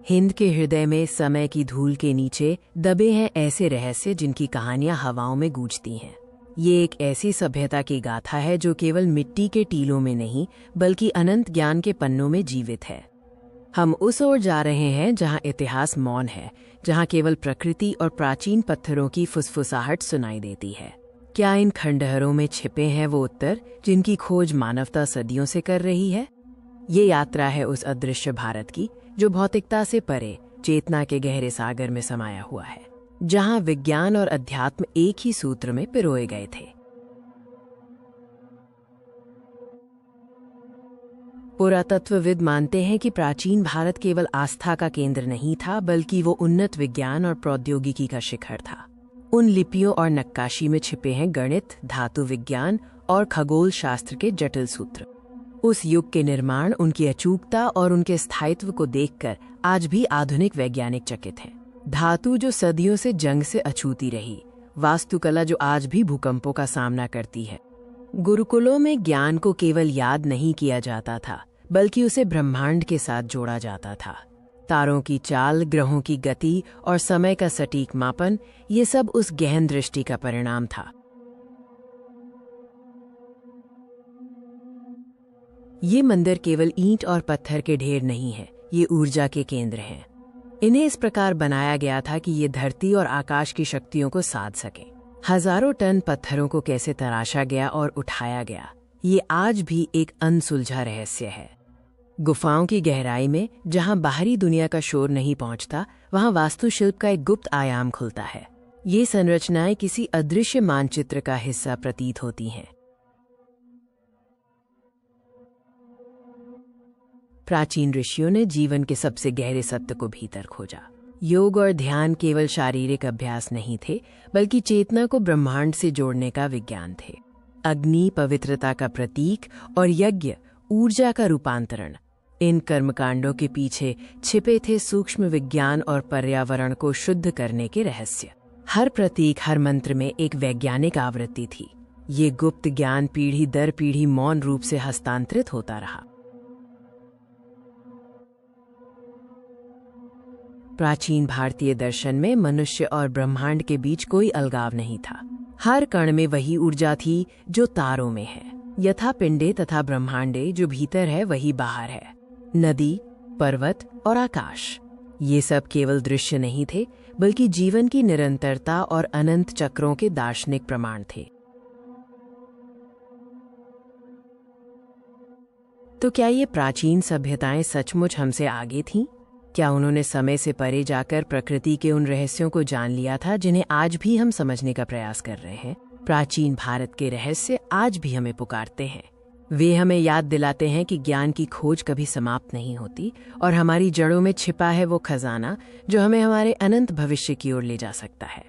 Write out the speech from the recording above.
हिंद के हृदय में समय की धूल के नीचे दबे हैं ऐसे रहस्य जिनकी कहानियां हवाओं में गूंजती हैं। ये एक ऐसी सभ्यता की गाथा है जो केवल मिट्टी के टीलों में नहीं बल्कि अनंत ज्ञान के पन्नों में जीवित है। हम उस ओर जा रहे हैं जहां इतिहास मौन है, जहां केवल प्रकृति और प्राचीन पत्थरों की फुसफुसाहट सुनाई देती है। क्या इन खंडहरों में छिपे हैं वो उत्तर जिनकी खोज मानवता सदियों से कर रही है? ये यात्रा है उस अदृश्य भारत की जो भौतिकता से परे चेतना के गहरे सागर में समाया हुआ है, जहां विज्ञान और अध्यात्म एक ही सूत्र में पिरोए गए थे। पुरातत्वविद मानते हैं कि प्राचीन भारत केवल आस्था का केंद्र नहीं था, बल्कि वो उन्नत विज्ञान और प्रौद्योगिकी का शिखर था। उन लिपियों और नक्काशी में छिपे हैं गणित, धातु विज्ञान और खगोल शास्त्र के जटिल सूत्र। उस युग के निर्माण, उनकी अचूकता और उनके स्थायित्व को देखकर आज भी आधुनिक वैज्ञानिक चकित हैं। धातु जो सदियों से जंग से अछूती रही, वास्तुकला जो आज भी भूकंपों का सामना करती है। गुरुकुलों में ज्ञान को केवल याद नहीं किया जाता था, बल्कि उसे ब्रह्मांड के साथ जोड़ा जाता था। तारों की चाल, ग्रहों की गति और समय का सटीक मापन, ये सब उस गहन दृष्टि का परिणाम था। ये मंदिर केवल ईंट और पत्थर के ढेर नहीं है, ये ऊर्जा के केंद्र हैं। इन्हें इस प्रकार बनाया गया था कि ये धरती और आकाश की शक्तियों को साध सके। हजारों टन पत्थरों को कैसे तराशा गया और उठाया गया, ये आज भी एक अनसुलझा रहस्य है। गुफाओं की गहराई में, जहां बाहरी दुनिया का शोर नहीं पहुंचता, वहां वास्तुशिल्प का एक गुप्त आयाम खुलता है। ये संरचनाएं किसी अदृश्य मानचित्र का हिस्सा प्रतीत होती हैं। प्राचीन ऋषियों ने जीवन के सबसे गहरे सत्य को भीतर खोजा। योग और ध्यान केवल शारीरिक अभ्यास नहीं थे, बल्कि चेतना को ब्रह्मांड से जोड़ने का विज्ञान थे। अग्नि पवित्रता का प्रतीक और यज्ञ ऊर्जा का रूपांतरण। इन कर्मकांडों के पीछे छिपे थे सूक्ष्म विज्ञान और पर्यावरण को शुद्ध करने के रहस्य। हर प्रतीक, हर मंत्र में एक वैज्ञानिक आवृत्ति थी। ये गुप्त ज्ञान पीढ़ी दर पीढ़ी मौन रूप से हस्तांतरित होता रहा। प्राचीन भारतीय दर्शन में मनुष्य और ब्रह्मांड के बीच कोई अलगाव नहीं था। हर कण में वही ऊर्जा थी जो तारों में है। यथा पिंडे तथा ब्रह्मांडे, जो भीतर है वही बाहर है। नदी, पर्वत और आकाश, ये सब केवल दृश्य नहीं थे, बल्कि जीवन की निरंतरता और अनंत चक्रों के दार्शनिक प्रमाण थे। तो क्या ये प्राचीन सभ्यताएं सचमुच हमसे आगे थीं? क्या उन्होंने समय से परे जाकर प्रकृति के उन रहस्यों को जान लिया था जिन्हें आज भी हम समझने का प्रयास कर रहे हैं? प्राचीन भारत के रहस्य आज भी हमें पुकारते हैं। वे हमें याद दिलाते हैं कि ज्ञान की खोज कभी समाप्त नहीं होती और हमारी जड़ों में छिपा है वो खजाना जो हमें हमारे अनंत भविष्य की ओर ले जा सकता है।